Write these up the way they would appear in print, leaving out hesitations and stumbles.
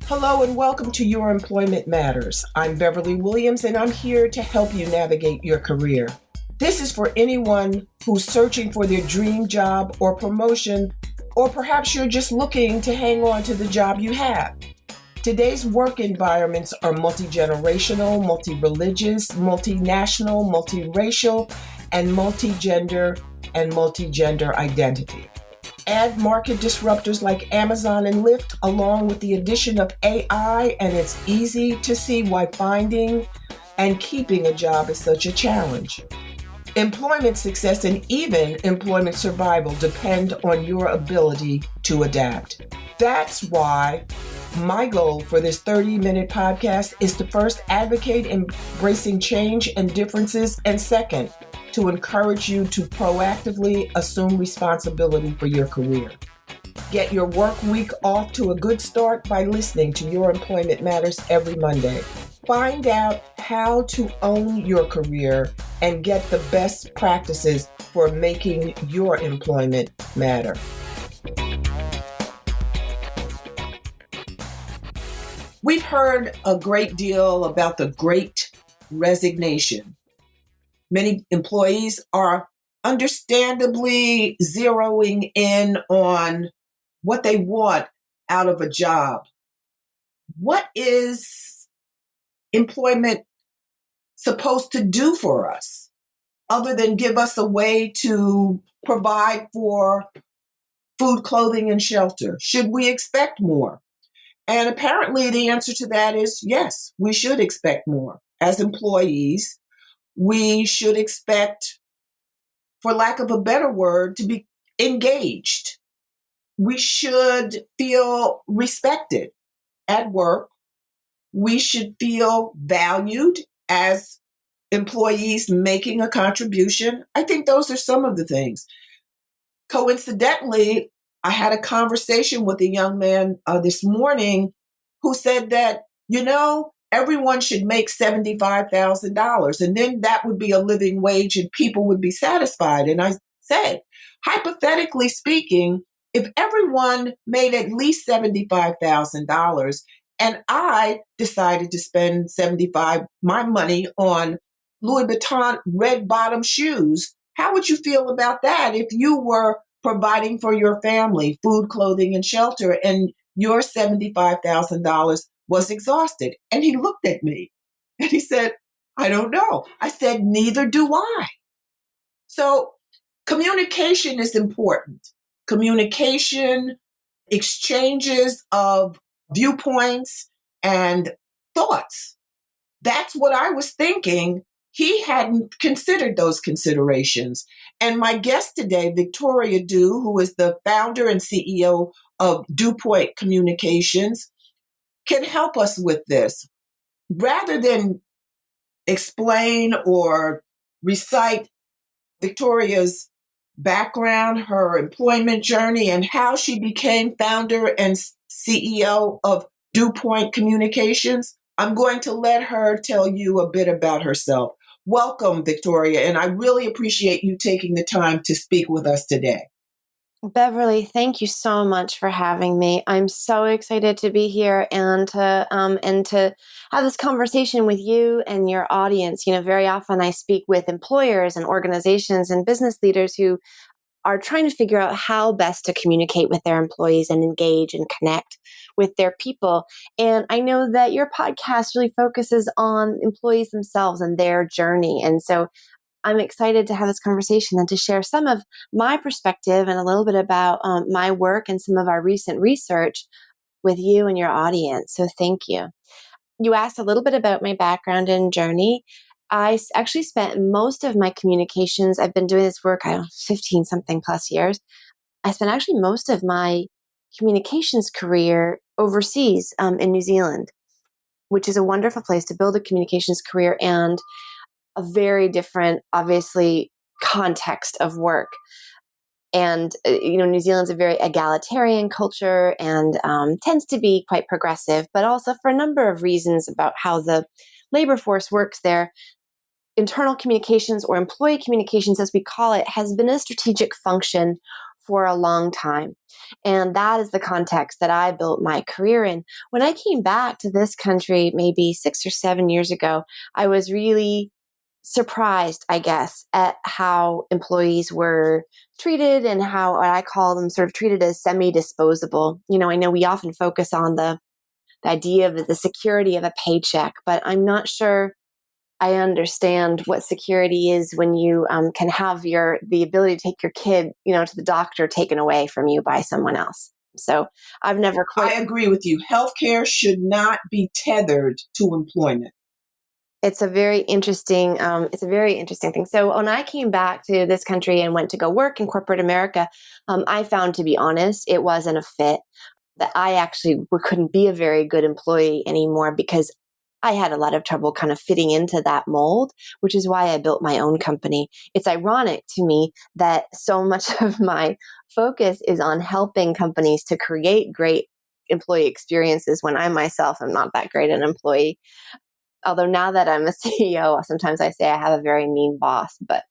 Hello and welcome to Your Employment Matters. I'm Beverly Williams and I'm here to help you navigate your career. This is for anyone who's searching for their dream job or promotion, or perhaps you're just looking to hang on to the job you have. Today's work environments are multi-generational, multi-religious, multinational, multiracial, and multi-gender identity. Add market disruptors like Amazon and Lyft, along with the addition of AI, and it's easy to see why finding and keeping a job is such a challenge. Employment success and even employment survival depend on your ability to adapt. That's why my goal for this 30-minute podcast is to first advocate embracing change and differences, and second, to encourage you to proactively assume responsibility for your career. Get your work week off to a good start by listening to Your Employment Matters every Monday. Find out how to own your career and get the best practices for making your employment matter. We've heard a great deal about the Great Resignation. Many employees are understandably zeroing in on what they want out of a job. What is employment supposed to do for us, other than give us a way to provide for food, clothing, and shelter? Should we expect more? And apparently the answer to that is yes, we should expect more. As employees, we should expect, for lack of a better word, to be engaged. We should feel respected at work. We should feel valued as employees making a contribution. I think those are some of the things. Coincidentally, I had a conversation with a young man this morning who said that, everyone should make $75,000, and then that would be a living wage and people would be satisfied. And I said, hypothetically speaking, if everyone made at least $75,000 and I decided to spend my money on Louis Vuitton red bottom shoes, how would you feel about that if you were providing for your family food, clothing, and shelter, and your $75,000 was exhausted? And he looked at me and he said, I don't know. I said, neither do I. So communication is important. Communication, exchanges of viewpoints and thoughts. That's what I was thinking. He hadn't considered those considerations. And my guest today, Victoria Dew, who is the founder and CEO of Dewpoint Communications, can help us with this. Rather than explain or recite Victoria's background, her employment journey, and how she became founder and CEO of Dewpoint Communications, I'm going to let her tell you a bit about herself. Welcome, Victoria, and I really appreciate you taking the time to speak with us today. Beverly, thank you so much for having me. I'm so excited to be here and to have this conversation with you and your audience. Very often I speak with employers and organizations and business leaders who are trying to figure out how best to communicate with their employees and engage and connect with their people. And I know that your podcast really focuses on employees themselves and their journey. And so I'm excited to have this conversation and to share some of my perspective and a little bit about my work and some of our recent research with you and your audience. So thank you. You asked a little bit about my background and journey. I actually spent most of my communications, I've been doing this work, 15 something plus years. I spent actually most of my communications career overseas in New Zealand, which is a wonderful place to build a communications career and a very different, obviously, context of work. And, New Zealand's a very egalitarian culture and tends to be quite progressive, but also for a number of reasons about how the labor force works there. Internal communications, or employee communications as we call it, has been a strategic function for a long time. And that is the context that I built my career in. When I came back to this country, maybe 6 or 7 years ago, I was really surprised, I guess, at how employees were treated and how what I call them sort of treated as semi-disposable. I know we often focus on the idea of the security of a paycheck, but I'm not sure I understand what security is when you can have the ability to take your kid, to the doctor taken away from you by someone else. So I've never quite. I agree with you. Healthcare should not be tethered to employment. It's a very interesting. It's a very interesting thing. So when I came back to this country and went to go work in corporate America, I found, to be honest, it wasn't a fit. That I actually couldn't be a very good employee anymore because I had a lot of trouble kind of fitting into that mold, which is why I built my own company. It's ironic to me that so much of my focus is on helping companies to create great employee experiences when I myself am not that great an employee. Although now that I'm a CEO, sometimes I say I have a very mean boss, but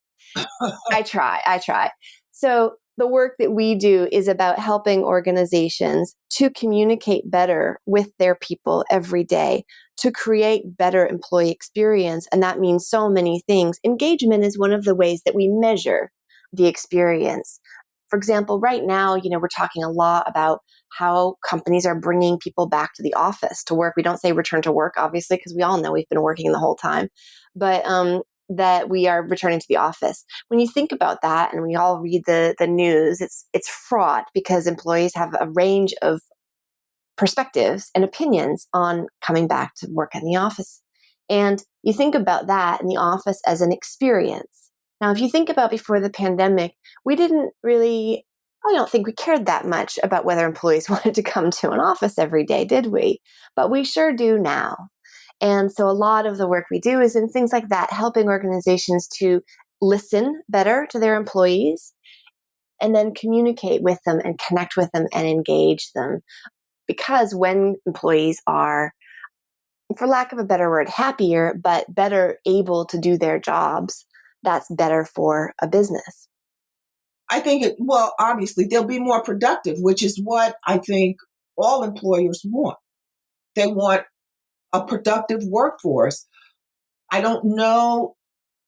I try. So the work that we do is about helping organizations to communicate better with their people every day, to create better employee experience. And that means so many things. Engagement is one of the ways that we measure the experience. For example, right now, we're talking a lot about how companies are bringing people back to the office to work. We don't say return to work, obviously, because we all know we've been working the whole time. But that we are returning to the office. When you think about that, and we all read the news, it's fraught because employees have a range of perspectives and opinions on coming back to work in the office. And you think about that in the office as an experience. Now, if you think about before the pandemic, I don't think we cared that much about whether employees wanted to come to an office every day, did we? But we sure do now. And so a lot of the work we do is in things like that, helping organizations to listen better to their employees and then communicate with them and connect with them and engage them. Because when employees are, for lack of a better word, happier, but better able to do their jobs, that's better for a business. I think, obviously, they'll be more productive, which is what I think all employers want. They want a productive workforce. I don't know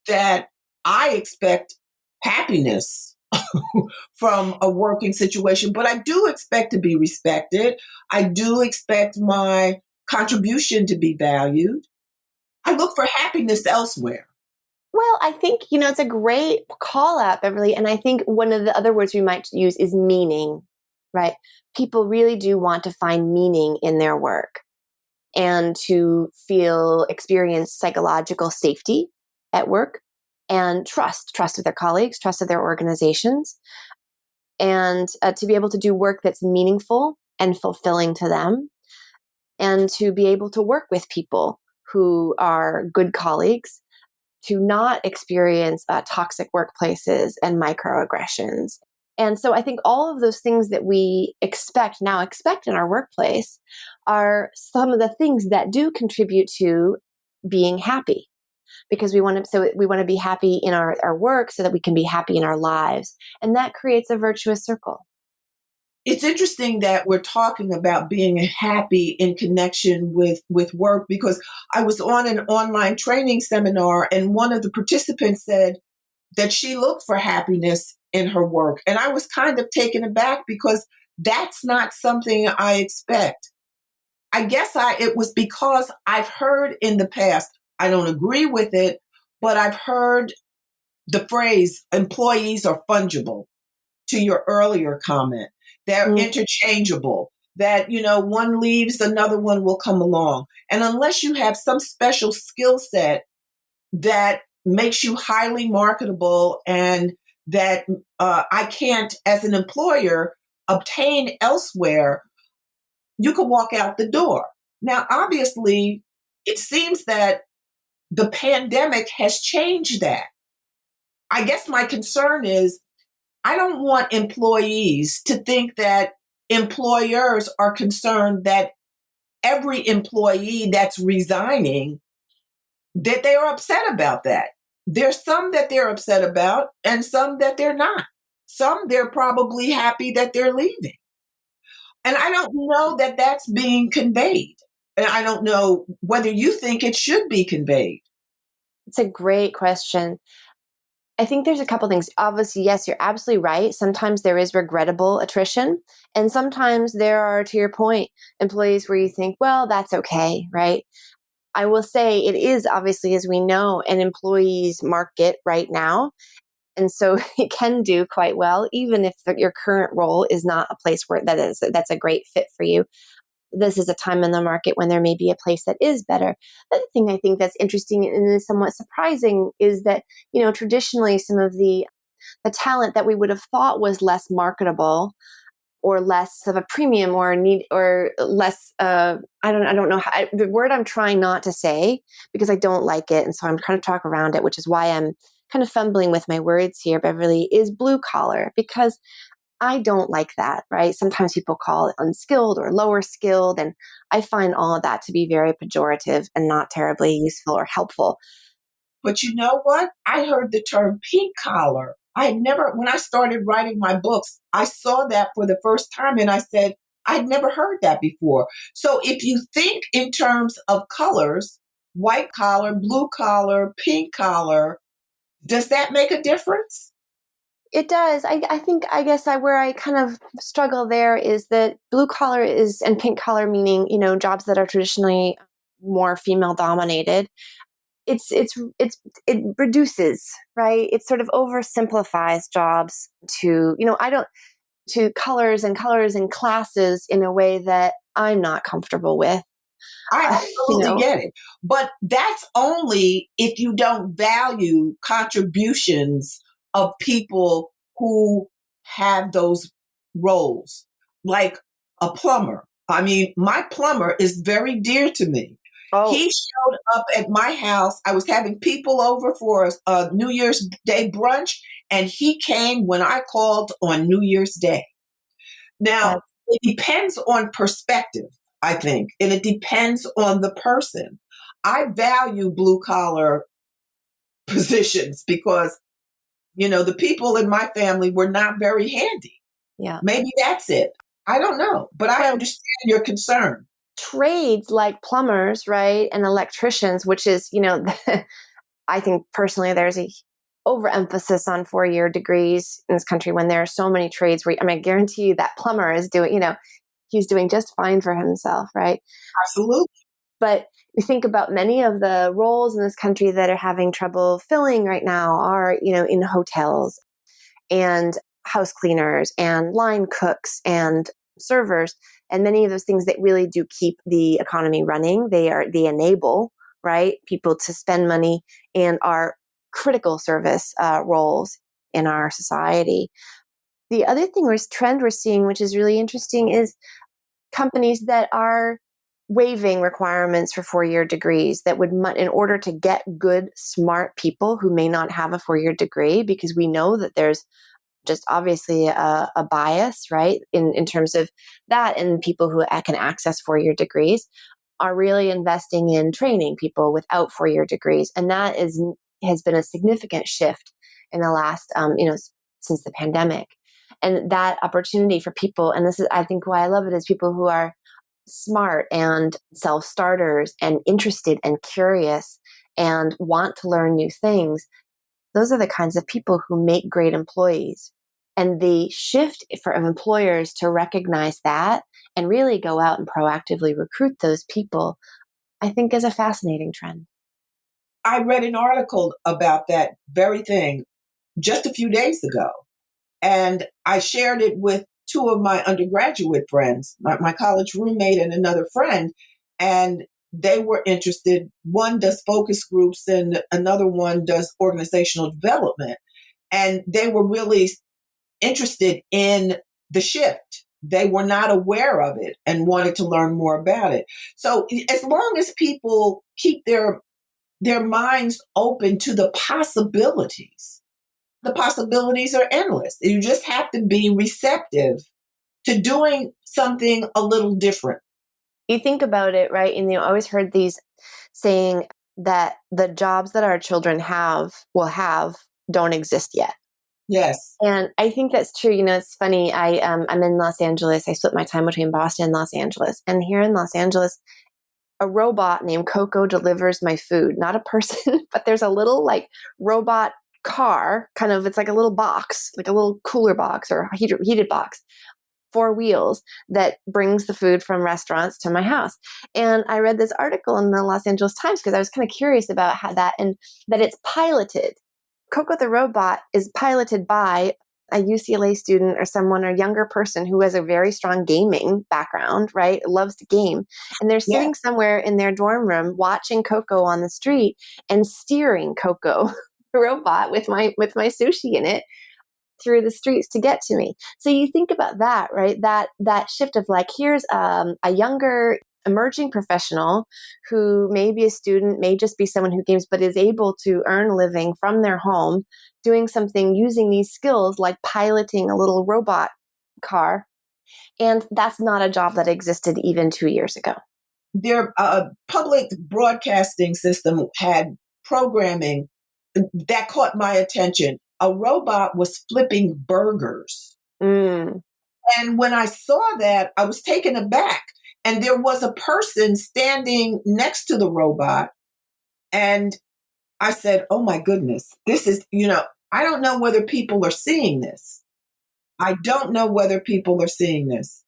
that I expect happiness from a working situation, but I do expect to be respected. I do expect my contribution to be valued. I look for happiness elsewhere. Well, I think, it's a great call out, Beverly. And I think one of the other words we might use is meaning, right? People really do want to find meaning in their work and to experience psychological safety at work and trust with their colleagues, trust with their organizations, and to be able to do work that's meaningful and fulfilling to them, and to be able to work with people who are good colleagues, to not experience toxic workplaces and microaggressions. And so I think all of those things that we expect in our workplace are some of the things that do contribute to being happy, because we want to be happy in our work so that we can be happy in our lives. And that creates a virtuous circle. It's interesting that we're talking about being happy in connection with work, because I was on an online training seminar and one of the participants said that she looked for happiness in her work. And I was kind of taken aback because that's not something I expect. I guess it was because I've heard in the past, I don't agree with it, but I've heard the phrase employees are fungible, to your earlier comment. They're interchangeable, that, one leaves, another one will come along. And unless you have some special skill set that makes you highly marketable and that I can't, as an employer, obtain elsewhere, you can walk out the door. Now, obviously, it seems that the pandemic has changed that. I guess my concern is I don't want employees to think that employers are concerned that every employee that's resigning, that they are upset about that. There's some that they're upset about and some that they're not. Some, they're probably happy that they're leaving. And I don't know that that's being conveyed. And I don't know whether you think it should be conveyed. It's a great question. I think there's a couple things. Obviously, yes, you're absolutely right. Sometimes there is regrettable attrition. And sometimes there are, to your point, employees where you think, well, that's okay, right? I will say it is obviously, as we know, an employee's market right now. And so it can do quite well, even if your current role is not a place where that's a great fit for you. This is a time in the market when there may be a place that is better. The other thing I think that's interesting and is somewhat surprising is that, traditionally some of the talent that we would have thought was less marketable or less of a premium or need or less I don't know how, the word I'm trying not to say because I don't like it, and so I'm trying to talk around it, which is why I'm kind of fumbling with my words here, Beverly, is blue collar, because I don't like that, right? Sometimes people call it unskilled or lower skilled, and I find all of that to be very pejorative and not terribly useful or helpful. But you know what? I heard the term pink collar. I had never, when I started writing my books, I saw that for the first time and I said, I'd never heard that before. So if you think in terms of colors, white collar, blue collar, pink collar, does that make a difference? It does. I guess where I kind of struggle there is that blue collar is and pink collar meaning, jobs that are traditionally more female dominated. It reduces, right? It sort of oversimplifies jobs to, I don't to colors and classes in a way that I'm not comfortable with. I absolutely get it. But that's only if you don't value contributions of people who have those roles, like a plumber. I mean, my plumber is very dear to me. Oh, He showed up at my house. I was having people over for a New Year's Day brunch, and he came when I called on New Year's Day. Now, it depends on perspective, I think, and it depends on the person. I value blue collar positions because, the people in my family were not very handy. yeah. Maybe that's it. I don't know, but I understand your concern. Trades like plumbers, right, and electricians, which is, I think personally there's a overemphasis on 4-year degrees in this country when there are so many trades where, I guarantee you that plumber is doing, he's doing just fine for himself, right? Absolutely. But you think about many of the roles in this country that are having trouble filling right now are, in hotels and house cleaners and line cooks and servers, and many of those things that really do keep the economy running. They enable, right, people to spend money and are critical service roles in our society. The other trend we're seeing, which is really interesting, is companies that are waiving requirements for 4-year degrees that would, in order to get good, smart people who may not have a 4-year degree, because we know that there's just obviously a bias, right, in terms of that, and people who can access 4-year degrees are really investing in training people without 4-year degrees. And that has been a significant shift in the last, since the pandemic. And that opportunity for people, and this is, I think, why I love it, is people who are smart and self-starters and interested and curious and want to learn new things. Those are the kinds of people who make great employees. And the shift of employers to recognize that and really go out and proactively recruit those people, I think, is a fascinating trend. I read an article about that very thing just a few days ago. And I shared it with two of my undergraduate friends, my college roommate and another friend. And they were interested. One does focus groups and another one does organizational development. And they were really interested in the shift. They were not aware of it and wanted to learn more about it. So as long as people keep their minds open to the possibilities are endless. You just have to be receptive to doing something a little different. You think about it, right? And you always heard these saying that the jobs that our children will have don't exist yet. Yes. And I think that's true. It's funny. I'm in Los Angeles. I split my time between Boston and Los Angeles. And here in Los Angeles, a robot named Coco delivers my food, not a person, but there's a little like robot car, kind of, it's like a little box, like a little cooler box or heated box, 4 wheels, that brings the food from restaurants to my house. And I read this article in the Los Angeles Times because I was kind of curious about how that it's piloted. Coco the robot is piloted by a UCLA student or someone or younger person who has a very strong gaming background, right? Loves to game. And they're Yes. sitting somewhere in their dorm room watching Coco on the street and steering Coco the robot with my sushi in it through the streets to get to me. So you think about that, right? That shift of like, here's a younger emerging professional who may be a student, may just be someone who games, but is able to earn a living from their home, doing something using these skills like piloting a little robot car. And that's not a job that existed even 2 years ago. Their public broadcasting system had programming that caught my attention. A robot was flipping burgers. Mm. And when I saw that, I was taken aback. And there was a person standing next to the robot. And I said, oh my goodness, this is, I don't know whether people are seeing this. I don't know whether people are seeing this.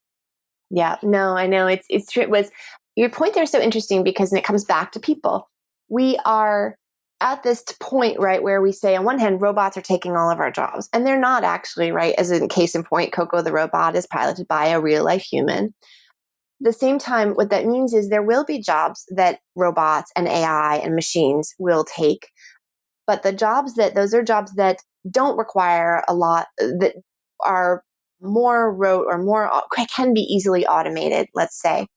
Yeah, no, I know it's true. It was your point there is so interesting because it comes back to people. We are at this point, right, where we say on one hand, robots are taking all of our jobs, and they're not actually, right? As in case in point, Coco the robot is piloted by a real life human. The same time, what that means is there will be jobs that robots and AI and machines will take, but those are jobs that don't require a lot, that are more rote or can be easily automated, let's say.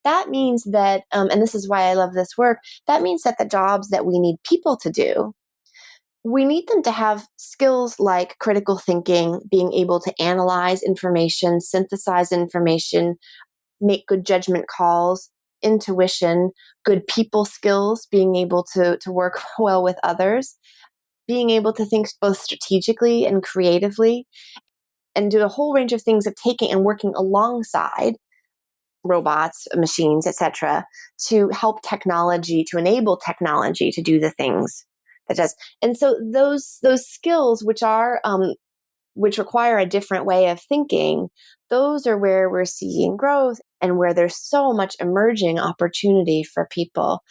That means that, and this is why I love this work, that means that the jobs that we need people to do, we need them to have skills like critical thinking, being able to analyze information, synthesize information, make good judgment calls, intuition, good people skills, being able to work well with others, being able to think both strategically and creatively, and do a whole range of things of taking and working alongside robots, machines, etc., to help technology, to enable technology to do the things that does. And so those skills, which require a different way of thinking, those are where we're seeing growth and where there's so much emerging opportunity for people.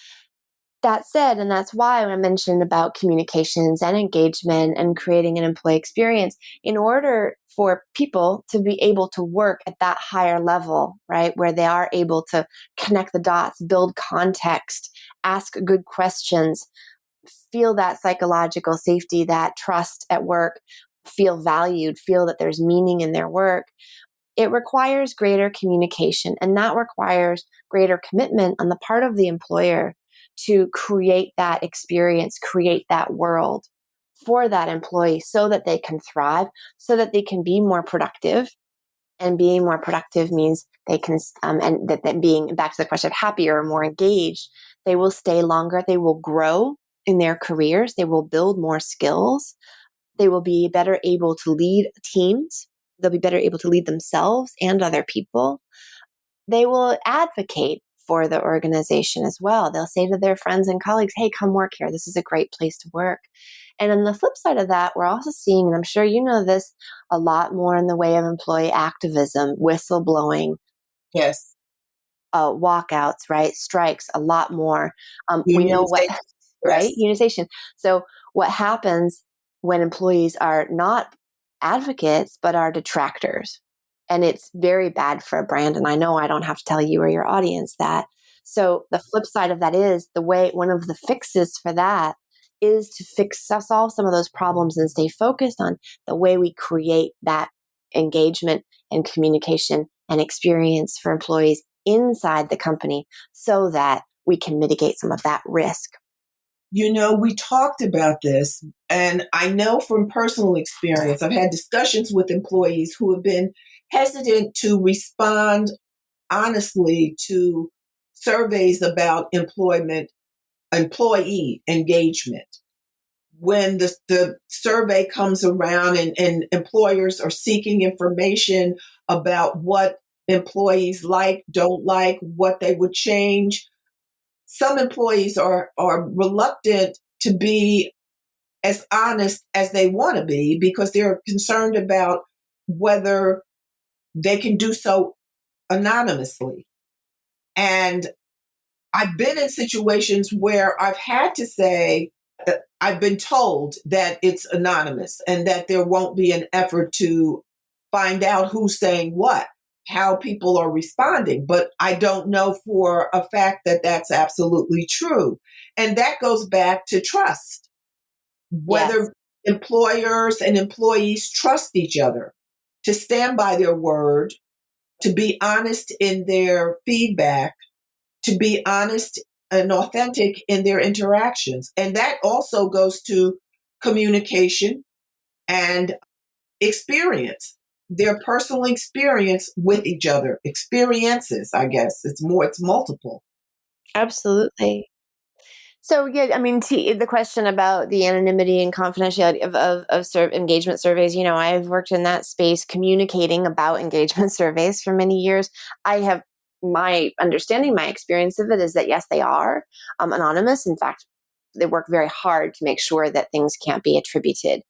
That said, and that's why I mentioned about communications and engagement and creating an employee experience, in order for people to be able to work at that higher level, right, where they are able to connect the dots, build context, ask good questions, feel that psychological safety, that trust at work, feel valued, feel that there's meaning in their work, it requires greater communication. And that requires greater commitment on the part of the employer to create that experience, create that world for that employee so that they can thrive, so that they can be more productive. And being more productive means they can, and that being, back to the question of happier or more engaged, they will stay longer, they will grow in their careers, they will build more skills, they will be better able to lead teams, they'll be better able to lead themselves and other people. They will advocate for the organization as well. They'll say to their friends and colleagues, hey, come work here. This is a great place to work. And on the flip side of that, we're also seeing, and I'm sure you know this, a lot more in the way of employee activism, whistleblowing, Yes. walkouts, right? Strikes, a lot more. We know what, Unionization. right? Yes. Unionization. So what happens when employees are not advocates, but are detractors? And it's very bad for a brand. And I know I don't have to tell you or your audience that. So the flip side of that is one of the fixes for that is to solve some of those problems and stay focused on the way we create that engagement and communication and experience for employees inside the company so that we can mitigate some of that risk. We talked about this, and I know from personal experience, I've had discussions with employees who have been hesitant to respond honestly to surveys about employee engagement. when the survey comes around and employers are seeking information about what employees like, don't like, what they would change, some employees are reluctant to be as honest as they want to be because they're concerned about whether they can do so anonymously. And I've been in situations where I've had to say, I've been told that it's anonymous and that there won't be an effort to find out who's saying what, how people are responding. But I don't know for a fact that that's absolutely true. And that goes back to trust, Yes, whether employers and employees trust each other to stand by their word, to be honest in their feedback, to be honest and authentic in their interactions. And that also goes to communication and experience, their personal experience with each other. Experiences, I guess. It's multiple. absolutely. So yeah, I mean, the question about the anonymity and confidentiality of engagement surveys. I've worked in that space, communicating about engagement surveys for many years. I have my understanding, my experience of it is that yes, they are anonymous. In fact, they work very hard to make sure that things can't be attributed.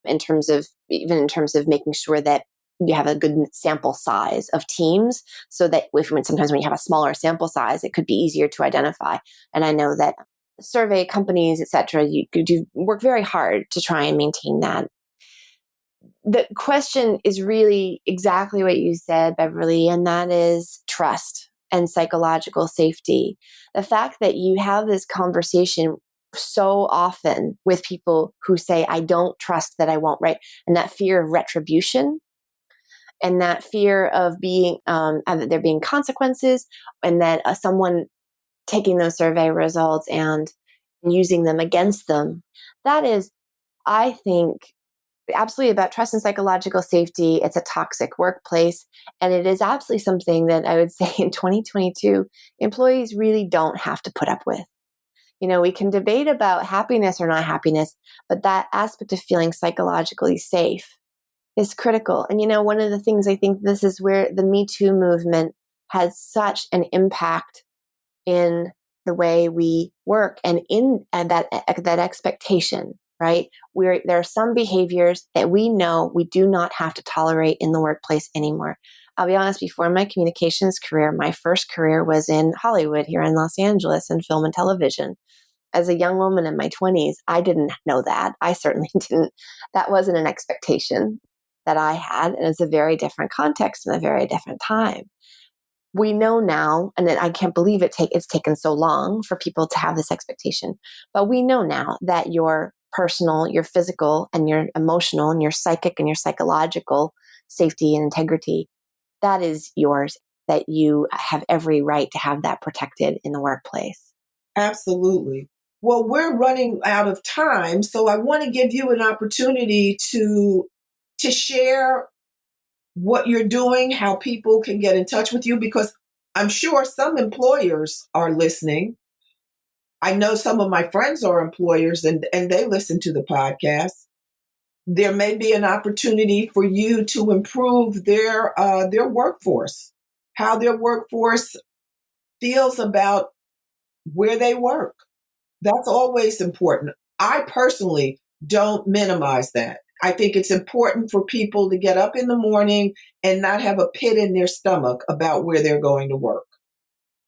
In terms of making sure that you have a good sample size of teams, so that sometimes when you have a smaller sample size, it could be easier to identify. And I know that survey companies, etc., you do work very hard to try and maintain that. The question is really exactly what you said, Beverly, and that is trust and psychological safety. The fact that you have this conversation so often with people who say, I don't trust that I won't, right? And that fear of retribution and that fear of being, that there being consequences, and that someone taking those survey results and using them against them. That is, I think, absolutely about trust and psychological safety. It's a toxic workplace. And it is absolutely something that I would say in 2022, employees really don't have to put up with. We can debate about happiness or not happiness, but that aspect of feeling psychologically safe is critical. And, one of the things I think this is where the Me Too movement has such an impact in the way we work and that expectation, right? Where there are some behaviors that we know we do not have to tolerate in the workplace anymore. I'll be honest, before my communications career, my first career was in Hollywood here in Los Angeles in film and television. As a young woman in my 20s, I didn't know that. I certainly didn't. That wasn't an expectation that I had. And it's a very different context and a very different time. We know now, and I can't believe it's taken so long for people to have this expectation, but we know now that your personal, your physical, and your emotional, and your psychic, and your psychological safety and integrity, that is yours, that you have every right to have that protected in the workplace. Absolutely. Well, we're running out of time, so I want to give you an opportunity to share what you're doing, how people can get in touch with you, because I'm sure some employers are listening. I know some of my friends are employers and they listen to the podcast. There may be an opportunity for you to improve their workforce, how their workforce feels about where they work. That's always important. I personally don't minimize that. I think it's important for people to get up in the morning and not have a pit in their stomach about where they're going to work.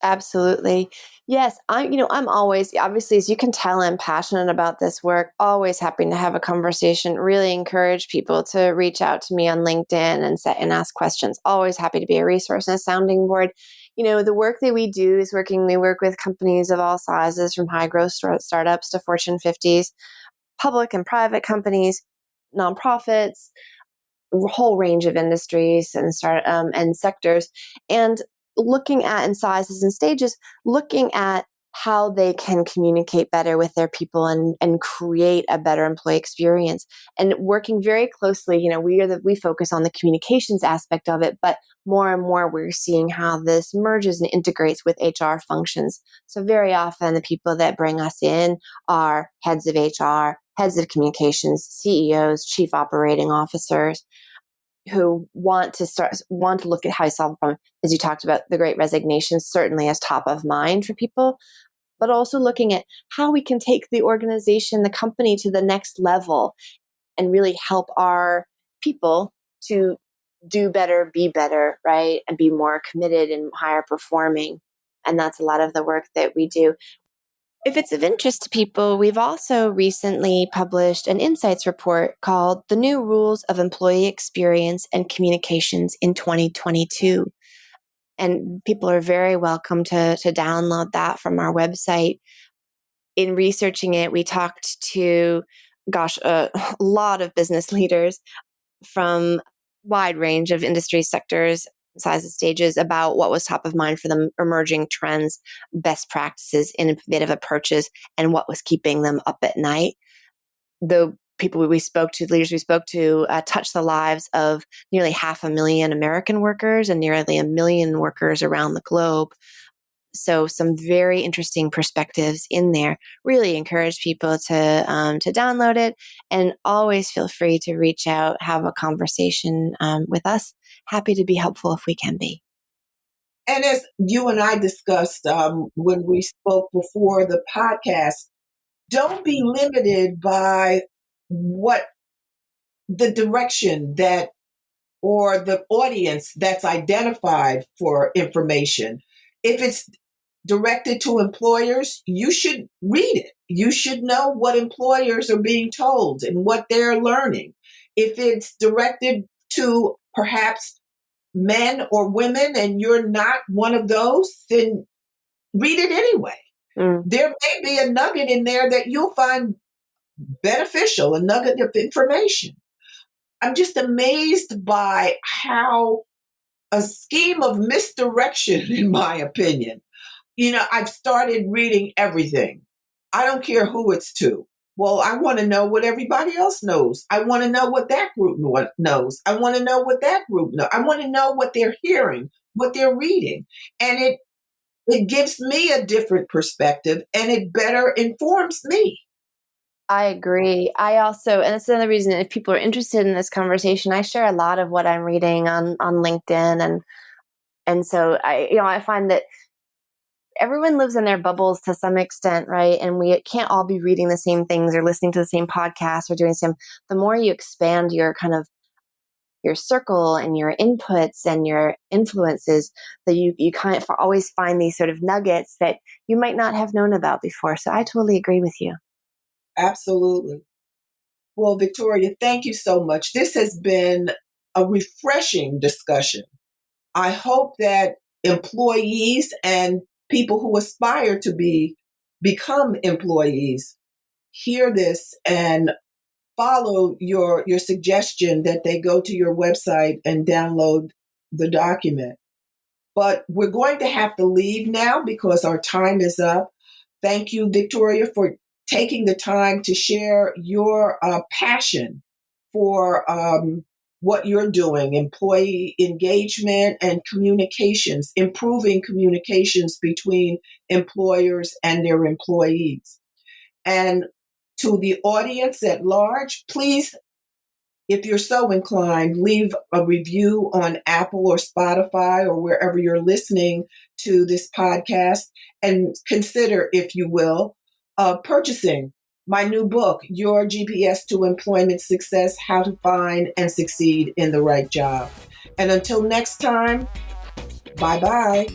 Absolutely. Yes, I'm always, obviously, as you can tell, I'm passionate about this work, always happy to have a conversation, really encourage people to reach out to me on LinkedIn and ask questions. Always happy to be a resource and a sounding board. The work that we do is we work with companies of all sizes, from high growth startups to Fortune 50s, public and private companies, nonprofits, whole range of industries and sectors, and looking at in sizes and stages, looking at how they can communicate better with their people and create a better employee experience, and working very closely. We focus on the communications aspect of it, but more and more we're seeing how this merges and integrates with HR functions. So very often the people that bring us in are heads of HR, heads of communications, CEOs, chief operating officers, who want to look at how you solve a problem. As you talked about, the Great Resignation certainly as top of mind for people, but also looking at how we can take the organization, the company to the next level and really help our people to do better, be better, right? And be more committed and higher performing. And that's a lot of the work that we do. If it's of interest to people, we've also recently published an insights report called The New Rules of Employee Experience and Communications in 2022. And people are very welcome to download that from our website. In researching it, we talked to, a lot of business leaders from a wide range of industry sectors, sizes, stages, about what was top of mind for them, emerging trends, best practices, innovative approaches, and what was keeping them up at night. The people we spoke to, leaders we spoke to, touched the lives of nearly 500,000 American workers and nearly 1 million workers around the globe. So some very interesting perspectives in there. Really encourage people to download it, and always feel free to reach out, have a conversation with us. Happy to be helpful if we can be. And as you and I discussed when we spoke before the podcast, don't be limited by what the direction that or the audience that's identified for information. If it's directed to employers, you should read it. You should know what employers are being told and what they're learning. If it's directed to perhaps men or women and you're not one of those, then read it anyway. There may be a nugget in there that you'll find beneficial, a nugget of information. I'm just amazed by how a scheme of misdirection, in my opinion. I've started reading everything. I don't care who it's to. Well, I want to know what everybody else knows. I want to know what that group knows. I want to know what that group knows. I want to know what they're hearing, what they're reading. And it gives me a different perspective and it better informs me. I agree. I also, and that's another reason, if people are interested in this conversation, I share a lot of what I'm reading on LinkedIn. And so I find that everyone lives in their bubbles to some extent, right? And we can't all be reading the same things or listening to the same podcasts or doing the same. The more you expand your kind of your circle and your inputs and your influences, that you kind of always find these sort of nuggets that you might not have known about before. So I totally agree with you. Absolutely. Well, Victoria, thank you so much. This has been a refreshing discussion. I hope that employees and people who aspire to become employees hear this and follow your suggestion that they go to your website and download the document. But we're going to have to leave now because our time is up. Thank you, Victoria, for taking the time to share your passion for what you're doing, employee engagement and communications, improving communications between employers and their employees. And to the audience at large, please, if you're so inclined, leave a review on Apple or Spotify or wherever you're listening to this podcast, and consider, if you will, purchasing my new book, Your GPS to Employment Success: How to Find and Succeed in the Right Job. And until next time, bye-bye.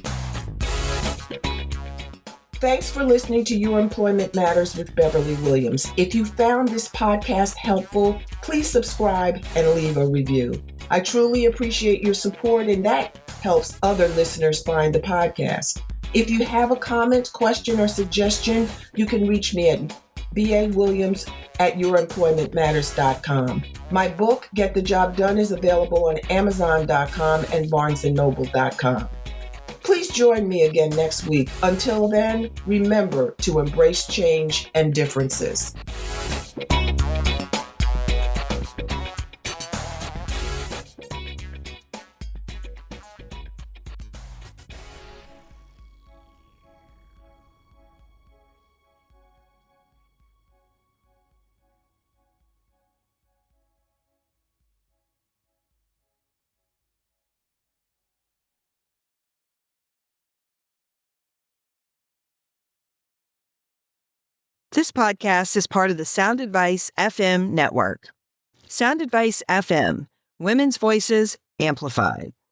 Thanks for listening to Your Employment Matters with Beverly Williams. If you found this podcast helpful, please subscribe and leave a review. I truly appreciate your support, and that helps other listeners find the podcast. If you have a comment, question, or suggestion, you can reach me at baWilliams@youremploymentmatters.com. My book, Get the Job Done, is available on Amazon.com and BarnesandNoble.com. Please join me again next week. Until then, remember to embrace change and differences. This podcast is part of the Sound Advice FM network. Sound Advice FM, women's voices amplified.